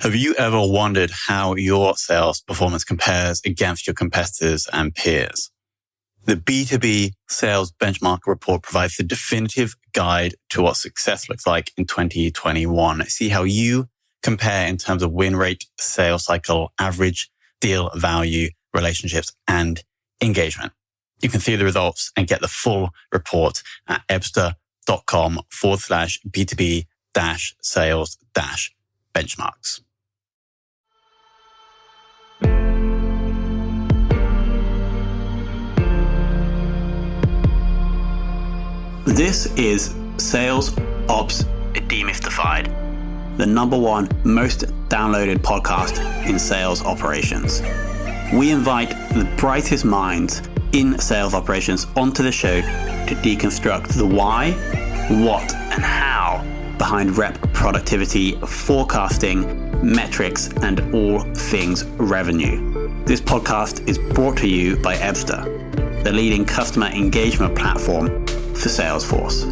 Have you ever wondered how your sales performance compares against your competitors and peers? The B2B Sales Benchmark Report provides the definitive guide to what success looks like in 2021. See how you compare in terms of win rate, sales cycle, average deal value, relationships, and engagement. You can see the results and get the full report at ebsta.com/B2B-sales-benchmarks. This is Sales Ops Demystified, the #1 most downloaded podcast in sales operations. We invite the brightest minds in sales operations onto the show to deconstruct the why, what, and how behind rep productivity, forecasting, metrics, and all things revenue. This podcast is brought to you by Ebsta, the leading customer engagement platform for Salesforce.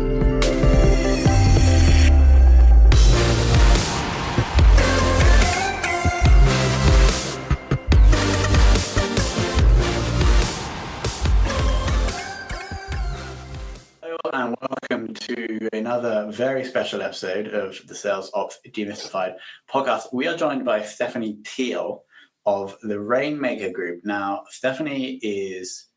Hello and welcome to another very special episode of the Sales Ops Demystified podcast. We are joined by Stefanie Tial of the Rainmaker Group. Now, Stefanie is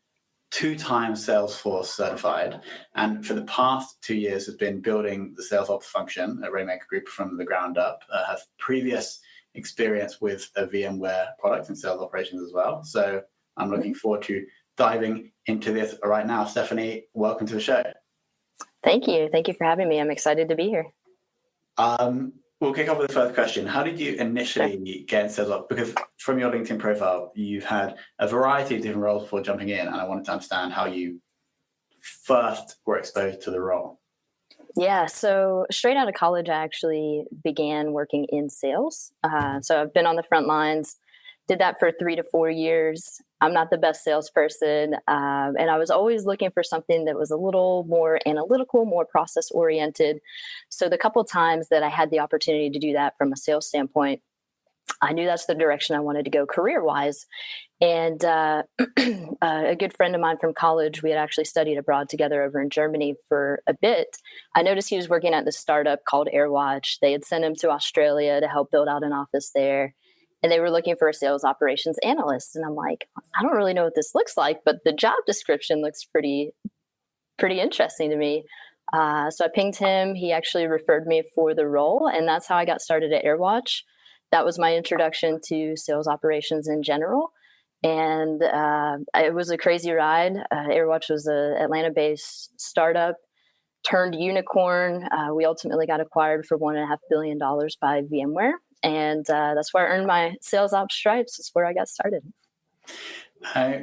2-time Salesforce certified, and for the past 2 years has been building the sales ops function at Rainmaker Group from the ground up. Has previous experience with a VMware product and sales operations as well. So I'm looking forward to diving into this right now. Stefanie, welcome to the show. Thank you. Thank you for having me. I'm excited to be here. We'll kick off with the first question. How did you initially get in sales ops? Because from your LinkedIn profile, you've had a variety of different roles before jumping in, and I wanted to understand how you first were exposed to the role. Yeah, so straight out of college, I actually began working in sales. So I've been on the front lines, did that for 3 to 4 years. I'm not the best salesperson, and I was always looking for something that was a little more analytical, more process-oriented. So the couple of times that I had the opportunity to do that from a sales standpoint, I knew that's the direction I wanted to go career-wise. And a good friend of mine from college, we had actually studied abroad together over in Germany for a bit. I noticed he was working at this startup called AirWatch. They had sent him to Australia to help build out an office there. And they were looking for a sales operations analyst. And I'm like, I don't really know what this looks like, but the job description looks pretty interesting to me. So I pinged him. He actually referred me for the role. And that's how I got started at AirWatch. That was my introduction to sales operations in general. And it was a crazy ride. AirWatch was an Atlanta-based startup, turned unicorn. We ultimately got acquired for $1.5 billion by VMware. And that's where I earned my sales ops stripes. That's where I got started.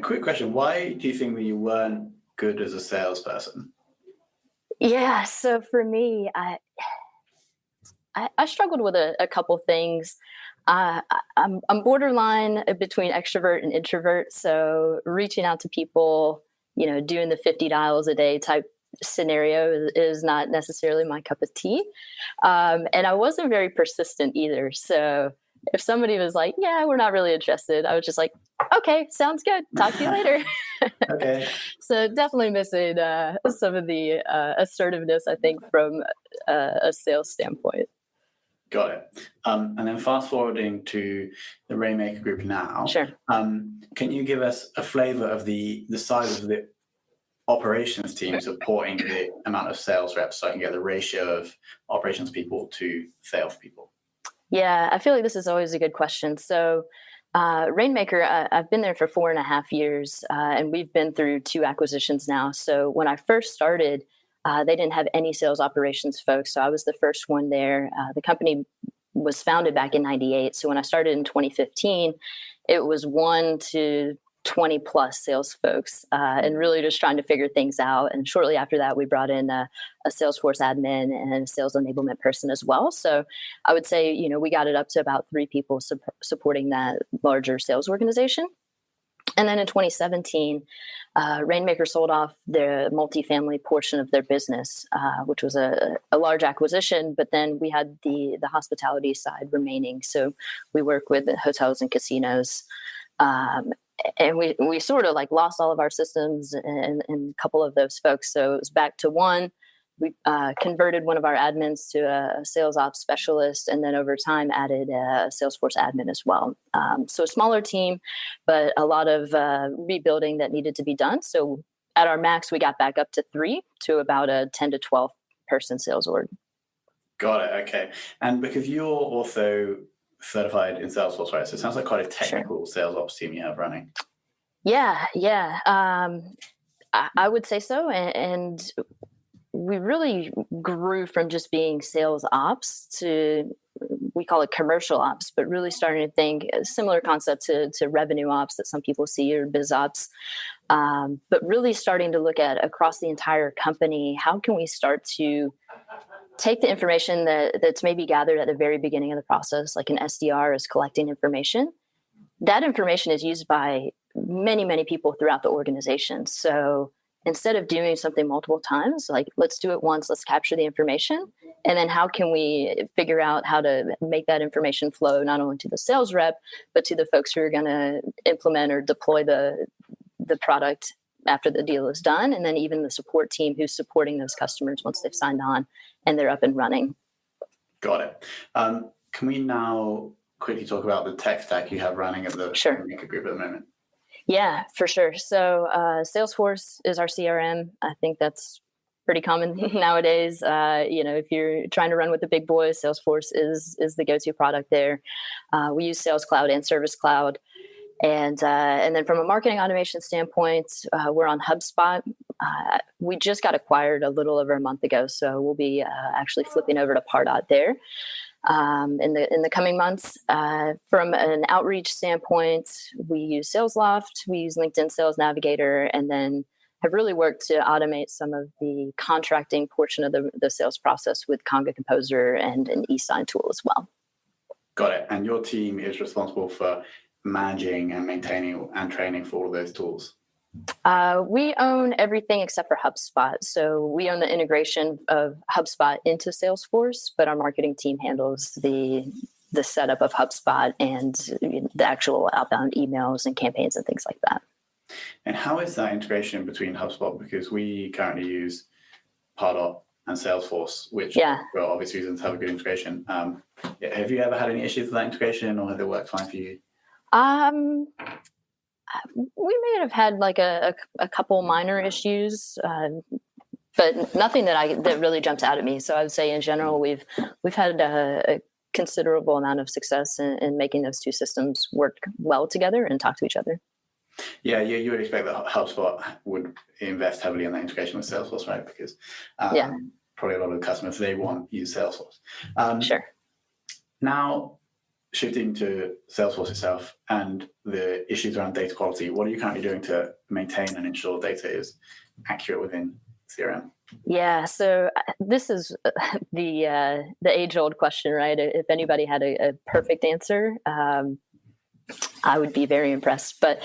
Quick question. Why do you think that you weren't good as a salesperson? Yeah, so for me, I struggled with a couple things. I'm borderline between extrovert and introvert. So reaching out to people, doing the 50 dials a day type scenario is not necessarily my cup of tea. And I wasn't very persistent either. So if somebody was like, yeah, we're not really interested, I was just like, okay, sounds good. Talk to you later. Okay. So definitely missing some of the assertiveness, I think, from a sales standpoint. Got it. And then fast forwarding to the Rainmaker Group now. Sure. Can you give us a flavor of the size of the operations team supporting the amount of sales reps, so I can get the ratio of operations people to sales people? Yeah, I feel like this is always a good question. So Rainmaker, I've been there for 4.5 years, and we've been through 2 acquisitions now. So when I first started, they didn't have any sales operations folks. So I was the first one there. The company was founded back in 98. So when I started in 2015, it was 1 to 20 plus sales folks, and really just trying to figure things out. And shortly after that, we brought in a Salesforce admin and a sales enablement person as well. So I would say, we got it up to about 3 people supporting that larger sales organization. And then in 2017, Rainmaker sold off the multifamily portion of their business, which was a large acquisition. But then we had the hospitality side remaining. So we work with hotels and casinos. And we sort of like lost all of our systems and a couple of those folks. So it was back to one. We converted one of our admins to a sales ops specialist, and then over time added a Salesforce admin as well. So a smaller team, but a lot of rebuilding that needed to be done. So at our max, we got back up to 3 to about a 10 to 12 person sales org. Got it. Okay. And because you're also certified in Salesforce, right? So it sounds like quite a technical sales ops team you have running. Yeah. I would say so. And we really grew from just being sales ops to, we call it commercial ops, but really starting to think a similar concept to revenue ops that some people see, or biz ops. But really starting to look at across the entire company, how can we start to take the information that's maybe gathered at the very beginning of the process, like an SDR is collecting information. That information is used by many, many people throughout the organization. So instead of doing something multiple times, like let's do it once, let's capture the information. And then how can we figure out how to make that information flow not only to the sales rep, but to the folks who are going to implement or deploy the product after the deal is done. And then even the support team who's supporting those customers once they've signed on and they're up and running. Got it. Can we now quickly talk about the tech stack you have running at the Rainmaker group at the moment? Yeah, for sure. So Salesforce is our CRM. I think that's pretty common nowadays. If you're trying to run with the big boys, Salesforce is the go-to product there. We use Sales Cloud and Service Cloud. And then from a marketing automation standpoint, we're on HubSpot. We just got acquired a little over a month ago, so we'll be actually flipping over to Pardot there in the coming months. From an outreach standpoint, we use SalesLoft, we use LinkedIn Sales Navigator, and then have really worked to automate some of the contracting portion of the sales process with Conga Composer and an e-sign tool as well. Got it. And your team is responsible for managing and maintaining and training for all of those tools? We own everything except for HubSpot. So we own the integration of HubSpot into Salesforce, but our marketing team handles the setup of HubSpot and the actual outbound emails and campaigns and things like that. And how is that integration between HubSpot? Because we currently use Pardot and Salesforce, which for obvious reasons have a good integration. Have you ever had any issues with that integration, or has it worked fine for you? We may have had like a couple minor issues, but nothing that really jumps out at me. So I would say in general, we've had a considerable amount of success in making those two systems work well together and talk to each other. Yeah, you would expect that HubSpot would invest heavily in that integration with Salesforce, right? Because probably a lot of the customers, they want to use Salesforce. Sure. Now, shifting to Salesforce itself and the issues around data quality, what are you currently doing to maintain and ensure data is accurate within CRM? Yeah, so this is the age-old question, right? If anybody had a perfect answer, I would be very impressed. But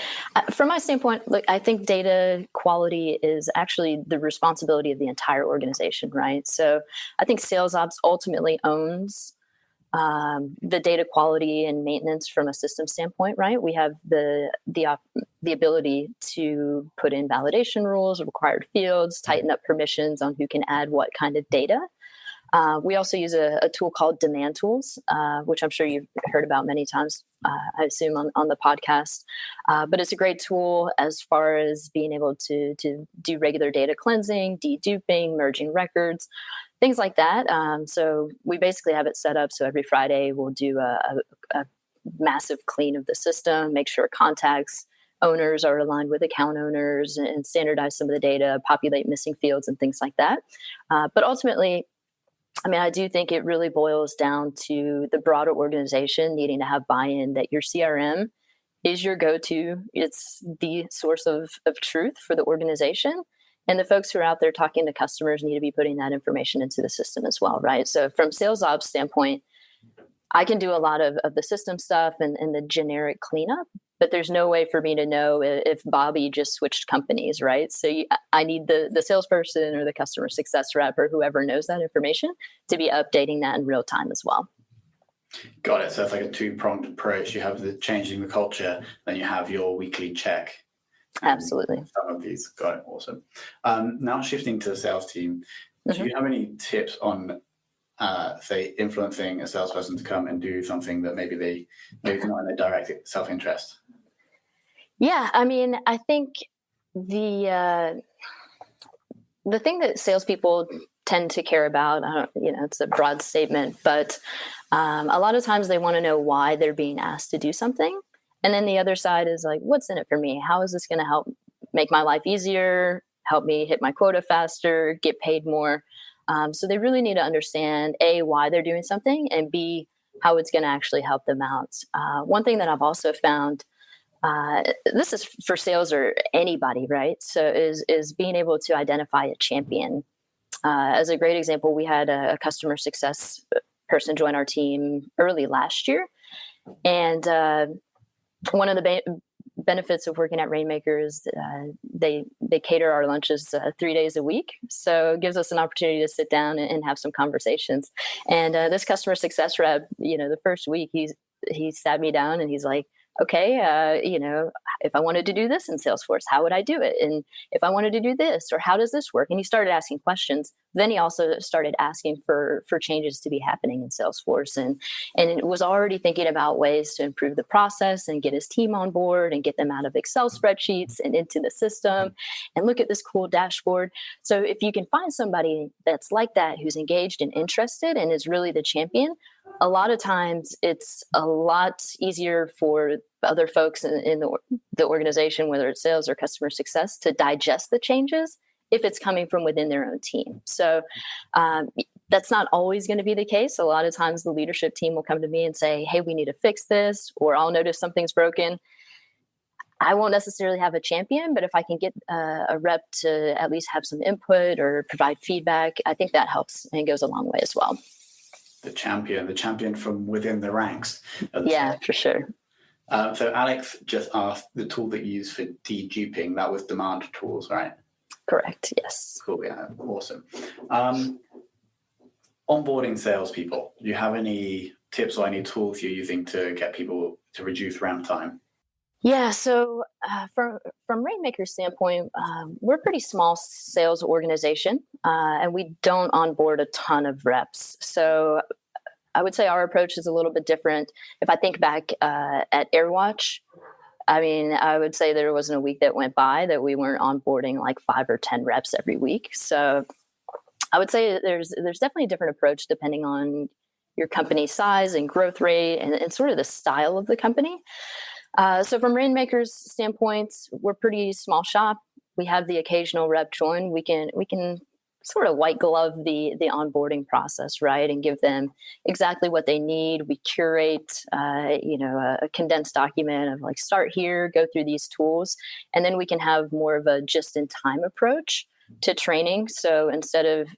from my standpoint, look, I think data quality is actually the responsibility of the entire organization, right? So I think sales ops ultimately owns the data quality and maintenance from a system standpoint, right? We have the ability to put in validation rules, required fields, tighten up permissions on who can add what kind of data. We also use a tool called Demand Tools, which I'm sure you've heard about many times, I assume, on the podcast. But it's a great tool as far as being able to do regular data cleansing, deduping, merging records, things like that. So we basically have it set up so every Friday we'll do a massive clean of the system, make sure contacts, owners are aligned with account owners, and standardize some of the data, populate missing fields and things like that. But ultimately, I mean, I do think it really boils down to the broader organization needing to have buy-in that your CRM is your go-to. It's the source of truth for the organization. And the folks who are out there talking to customers need to be putting that information into the system as well, right? So from sales ops standpoint, I can do a lot of the system stuff and the generic cleanup, but there's no way for me to know if Bobby just switched companies, right? So I need the salesperson or the customer success rep or whoever knows that information to be updating that in real time as well. Got it. So it's like a two-pronged approach. You have the changing the culture, then you have your weekly check. Absolutely. Some of these. Got it. Awesome. Now shifting to the sales team, do you have any tips on, say, influencing a salesperson to come and do something that maybe it's not in their direct self-interest? Yeah, I mean, I think the thing that salespeople tend to care about, it's a broad statement, but a lot of times they want to know why they're being asked to do something. And then the other side is like, what's in it for me? How is this going to help make my life easier, help me hit my quota faster, get paid more? So they really need to understand, A, why they're doing something, and B, how it's going to actually help them out. One thing that I've also found, this is for sales or anybody, right? So is being able to identify a champion. As a great example, we had a customer success person join our team early last year. And one of the benefits of working at Rainmaker is they cater our lunches 3 days a week. So it gives us an opportunity to sit down and have some conversations. And this customer success rep, the first week, he sat me down and he's like, okay, if I wanted to do this in Salesforce, how would I do it? And if I wanted to do this, or how does this work? And he started asking questions. Then he also started asking for changes to be happening in Salesforce. And it was already thinking about ways to improve the process and get his team on board and get them out of Excel spreadsheets and into the system and look at this cool dashboard. So if you can find somebody that's like that, who's engaged and interested and is really the champion, a lot of times it's a lot easier for other folks in the organization, whether it's sales or customer success, to digest the changes if it's coming from within their own team. So that's not always going to be the case. A lot of times the leadership team will come to me and say, hey, we need to fix this, or I'll notice something's broken. I won't necessarily have a champion, but if I can get a rep to at least have some input or provide feedback, I think that helps and goes a long way as well. The champion from within the ranks. Yeah, for sure. So Alex just asked the tool that you use for deduping. That was Demand Tools, right? Correct. Yes. Cool. Yeah. Awesome. Onboarding salespeople. Do you have any tips or any tools you're using to get people to reduce ramp time? Yeah. So from Rainmaker's standpoint, we're a pretty small sales organization, and we don't onboard a ton of reps. So I would say our approach is a little bit different. If I think back at AirWatch, I mean, I would say there wasn't a week that went by that we weren't onboarding like 5 or 10 reps every week. So I would say there's definitely a different approach depending on your company size and growth rate and sort of the style of the company. So from Rainmaker's standpoint, we're pretty small shop. We have the occasional rep join. We can sort of white glove the onboarding process, right? And give them exactly what they need. We curate, a condensed document of like, start here, go through these tools. And then we can have more of a just-in-time approach to training. So instead of,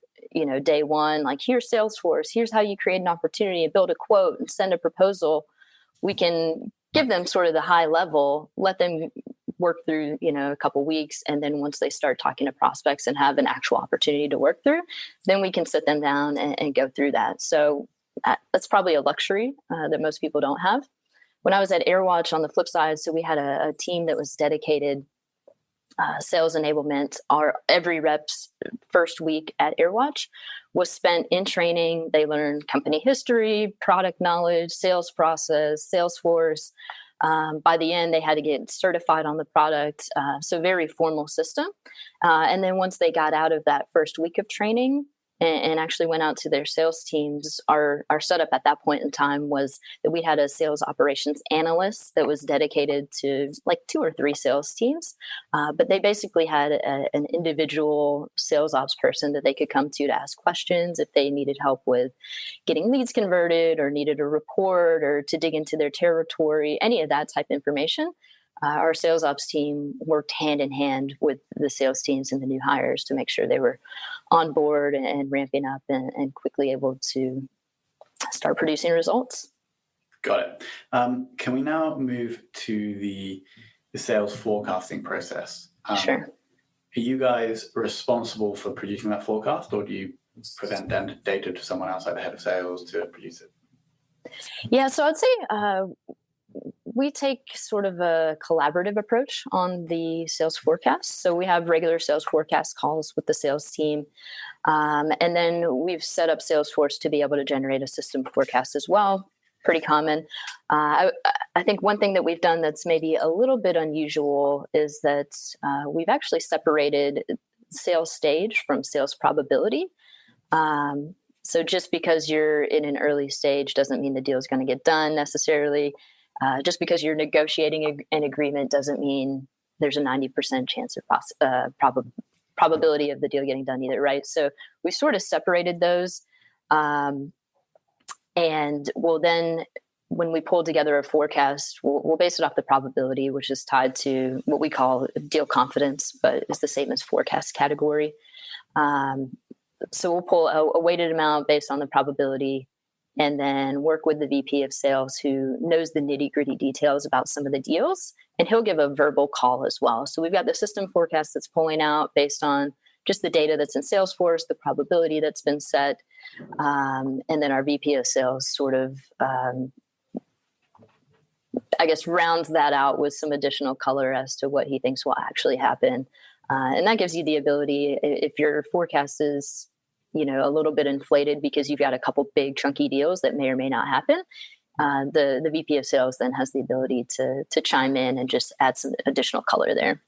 day one, like here's Salesforce, here's how you create an opportunity and build a quote and send a proposal, we can give them sort of the high level, let them work through, a couple weeks. And then once they start talking to prospects and have an actual opportunity to work through, then we can sit them down and go through that. So that's probably a luxury that most people don't have. When I was at AirWatch, on the flip side, so we had a team that was dedicated sales enablement. Every rep's first week at AirWatch was spent in training. They learned company history, product knowledge, sales process, Salesforce. By the end, they had to get certified on the product. So very formal system. And then once they got out of that first week of training and actually went out to their sales teams, our setup at that point in time was that we had a sales operations analyst that was dedicated to like 2 or 3 sales teams. But they basically had an individual sales ops person that they could come to ask questions if they needed help with getting leads converted or needed a report or to dig into their territory, any of that type of information. Our sales ops team worked hand in hand with the sales teams and the new hires to make sure they were on board and ramping up and quickly able to start producing results. Got it. Can we now move to the sales forecasting process? Sure. Are you guys responsible for producing that forecast, or do you present data to someone else, like the head of sales, to produce it? Yeah, so I'd say we take sort of a collaborative approach on the sales forecast. So we have regular sales forecast calls with the sales team. And then we've set up Salesforce to be able to generate a system forecast as well. Pretty common. I think one thing that we've done that's maybe a little bit unusual is that we've actually separated sales stage from sales probability. So just because you're in an early stage doesn't mean the deal is going to get done necessarily. Just because you're negotiating an agreement doesn't mean there's a 90% chance of probability of the deal getting done either, right? So we sort of separated those. And we'll then, when we pull together a forecast, we'll base it off the probability, which is tied to what we call deal confidence, but it's the same as forecast category. So we'll pull a weighted amount based on the probability, and then work with the VP of sales who knows the nitty-gritty details about some of the deals, and he'll give a verbal call as well. So we've got the system forecast that's pulling out based on just the data that's in Salesforce, the probability that's been set, and then our VP of sales sort of, I guess, rounds that out with some additional color as to what he thinks will actually happen. And that gives you the ability, if your forecast is, a little bit inflated because you've got a couple big chunky deals that may or may not happen, the VP of sales then has the ability to chime in and just add some additional color there.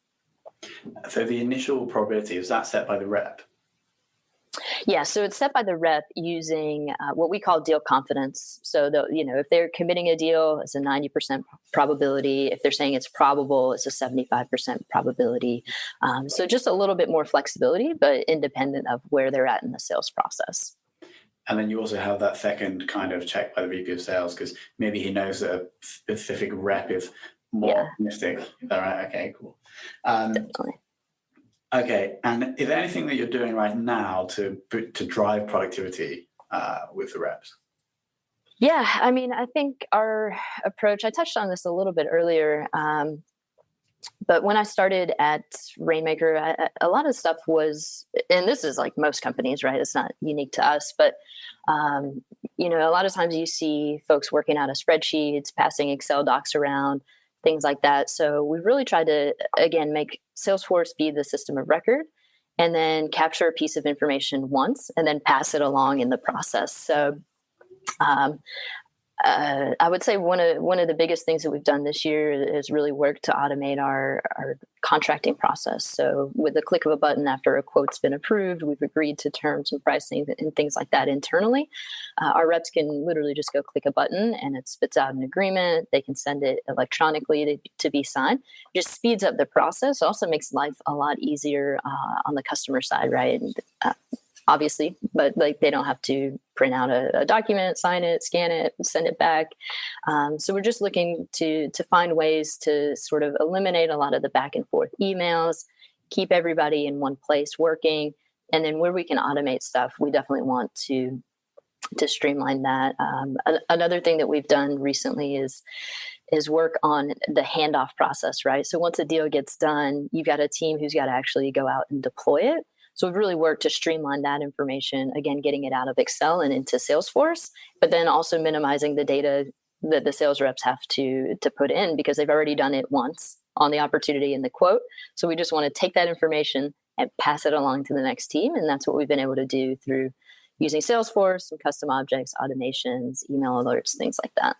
So the initial probability, is that set by the rep? Yeah, so it's set by the rep using what we call deal confidence. So, if they're committing a deal, it's a 90% probability. If they're saying it's probable, it's a 75% probability. So just a little bit more flexibility, but independent of where they're at in the sales process. And then you also have that second kind of check by the VP of sales, because maybe he knows that a specific rep is more optimistic. Is that right? Okay, cool. Definitely. Okay, and is there anything that you're doing right now to drive productivity with the reps? Yeah, I think our approach, I touched on this a little bit earlier, but when I started at Rainmaker, a lot of stuff was, and this is like most companies, right? It's not unique to us, but a lot of times you see folks working out of spreadsheets, passing Excel docs around, things like that. So we've really tried to, again, make Salesforce be the system of record, and then capture a piece of information once and then pass it along in the process. So I would say one of the biggest things that we've done this year is really work to automate our contracting process. So with the click of a button after a quote's been approved, we've agreed to terms and pricing and things like that internally. Our reps can literally just go click a button and it spits out an agreement. They can send it electronically to be signed. It just speeds up the process. It also makes life a lot easier on the customer side, right? Obviously, but they don't have to print out a document, sign it, scan it, send it back. So we're just looking to find ways to sort of eliminate a lot of the back and forth emails, keep everybody in one place working, and then where we can automate stuff, we definitely want to streamline that. Another thing that we've done recently is work on the handoff process, right? So once a deal gets done, you've got a team who's got to actually go out and deploy it. So we've really worked to streamline that information, again, getting it out of Excel and into Salesforce, but then also minimizing the data that the sales reps have to put in because they've already done it once on the opportunity in the quote. So we just want to take that information and pass it along to the next team. And that's what we've been able to do through using Salesforce, some custom objects, automations, email alerts, things like that.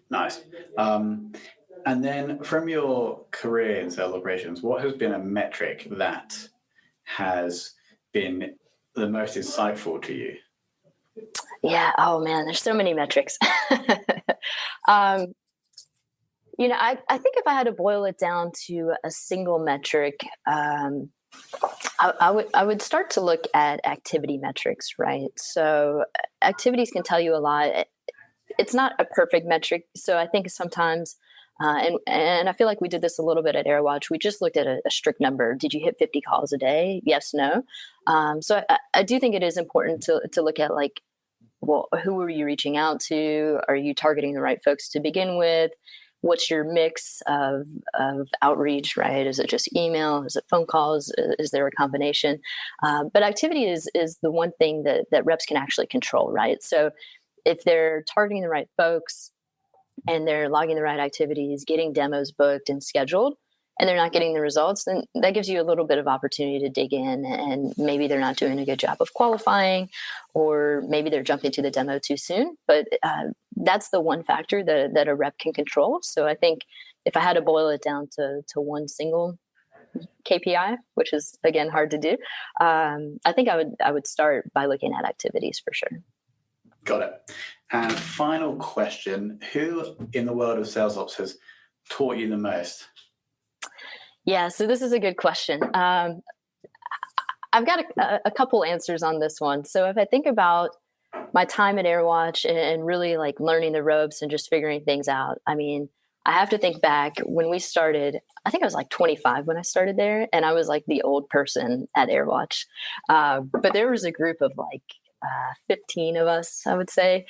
Nice. And then from your career in sales operations, what has been a metric that has been the most insightful to you? Yeah. Oh man, there's so many metrics. I think if I had to boil it down to a single metric, I would start to look at activity metrics, right? So activities can tell you a lot. It's not a perfect metric. So I think sometimes, and I feel like we did this a little bit at AirWatch. We just looked at a strict number. Did you hit 50 calls a day? Yes, no. So I do think it is important to look at like well, who are you reaching out to? Are you targeting the right folks to begin with? What's your mix of outreach, right? Is it just email? Is it phone calls? Is there a combination? But activity is the one thing that reps can actually control, right? So if they're targeting the right folks and they're logging the right activities, getting demos booked and scheduled, and they're not getting the results, then that gives you a little bit of opportunity to dig in, and maybe they're not doing a good job of qualifying, or maybe they're jumping to the demo too soon. But that's the one factor that a rep can control. So I think if I had to boil it down to one single KPI, which is, again, hard to do, I think I would start by looking at activities for sure. Got it. And final question, who in the world of sales ops has taught you the most? Yeah, so this is a good question. I've got a couple answers on this one. So if I think about my time at AirWatch and really like learning the ropes and just figuring things out, I mean, I have to think back when we started. I think I was like 25 when I started there, and I was like the old person at AirWatch. But there was a group of like 15 of us, I would say.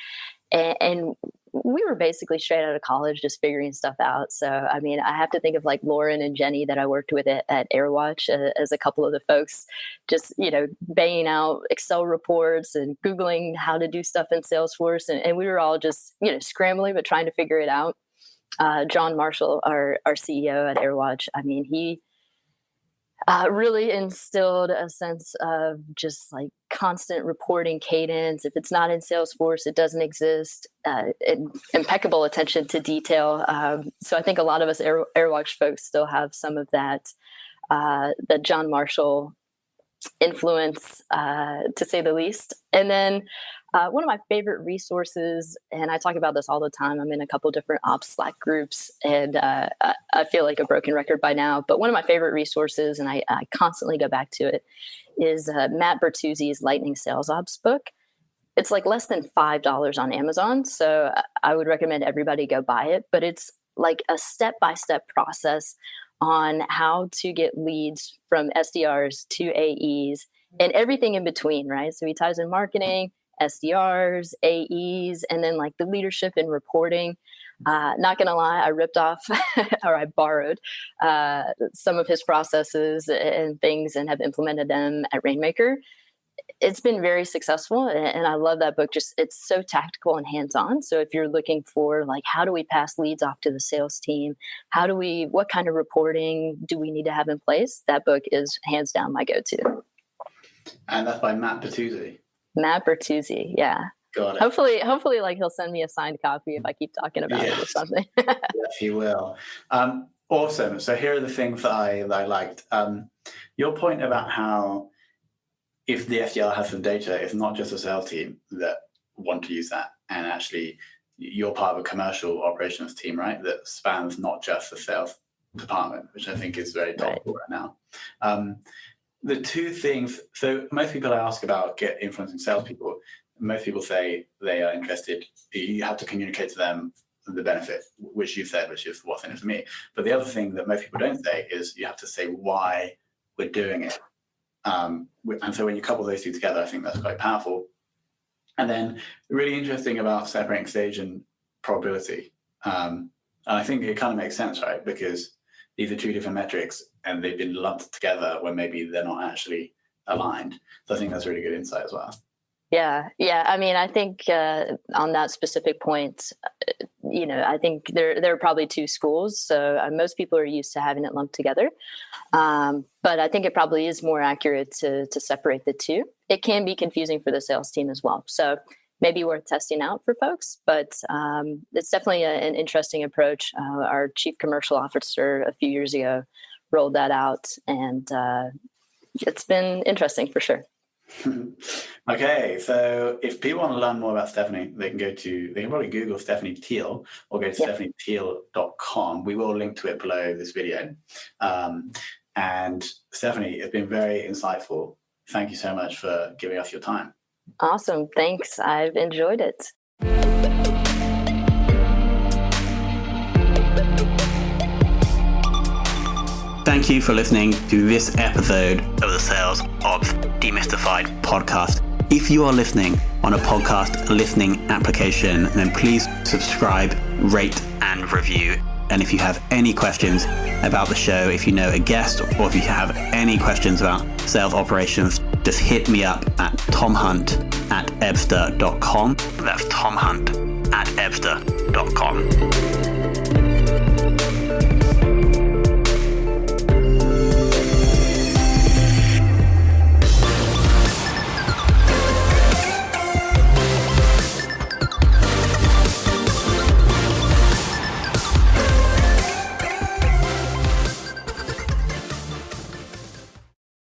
And we were basically straight out of college, just figuring stuff out. So, I mean, I have to think of like Lauren and Jenny that I worked with at AirWatch as a couple of the folks, just, banging out Excel reports and Googling how to do stuff in Salesforce. And we were all just, scrambling, but trying to figure it out. John Marshall, our CEO at AirWatch, I mean, he really instilled a sense of just like constant reporting cadence. If it's not in Salesforce, it doesn't exist. Impeccable attention to detail. So I think a lot of us AirWatch folks still have some of that John Marshall influence, to say the least. And then one of my favorite resources, and I talk about this all the time, I'm in a couple different ops Slack groups, and I feel like a broken record by now, but one of my favorite resources, and I constantly go back to it, is Matt Bertuzzi's Lightning Sales Ops book. It's like less than $5 on Amazon, so I would recommend everybody go buy it, but it's like a step-by-step process on how to get leads from SDRs to AEs and everything in between, right? So he ties in marketing, SDRs, AEs, and then like the leadership and reporting. Not going to lie, I ripped off or I borrowed some of his processes and things and have implemented them at Rainmaker. It's been very successful, and I love that book. Just it's so tactical and hands-on. So if you're looking for like, how do we pass leads off to the sales team? What kind of reporting do we need to have in place? That book is hands down my go-to. And that's by Matt Bertuzzi. Matt Bertuzzi, yeah. Got it. Hopefully, like he'll send me a signed copy if I keep talking about it or something. Yes, he will. Awesome. So here are the things that I liked. Your point about how if the SDR has some data, it's not just a sales team that want to use that, and actually you're part of a commercial operations team, right? That spans not just the sales department, which I think is very topical right now. The two things, so most people I ask about get influencing salespeople, most people say they are interested. You have to communicate to them the benefit, which you've said, which is what's in it for me. But the other thing that most people don't say is you have to say why we're doing it. And so when you couple those two together, I think that's quite powerful. And then really interesting about separating stage and probability. And I think it kind of makes sense, right? Because these are two different metrics and they've been lumped together when maybe they're not actually aligned. So I think that's really good insight as well. Yeah. I mean, I think on that specific point, I think there are probably two schools. So most people are used to having it lumped together. But I think it probably is more accurate to separate the two. It can be confusing for the sales team as well. So maybe worth testing out for folks, but it's definitely an interesting approach. Our chief commercial officer a few years ago rolled that out, and it's been interesting for sure. Okay, so if people want to learn more about Stefanie, they can probably Google Stefanie Tial or go to stefanietial.com. We will link to it below this video. And Stefanie, it's been very insightful. Thank you so much for giving us your time. Awesome. Thanks. I've enjoyed it. Thank you for listening to this episode of the Sales Ops Demystified podcast. If you are listening on a podcast listening application, then please subscribe, rate, and review. And if you have any questions about the show, if you know a guest, or if you have any questions about sales operations, just hit me up at tomhunt@ebster.com. That's tomhunt@ebster.com.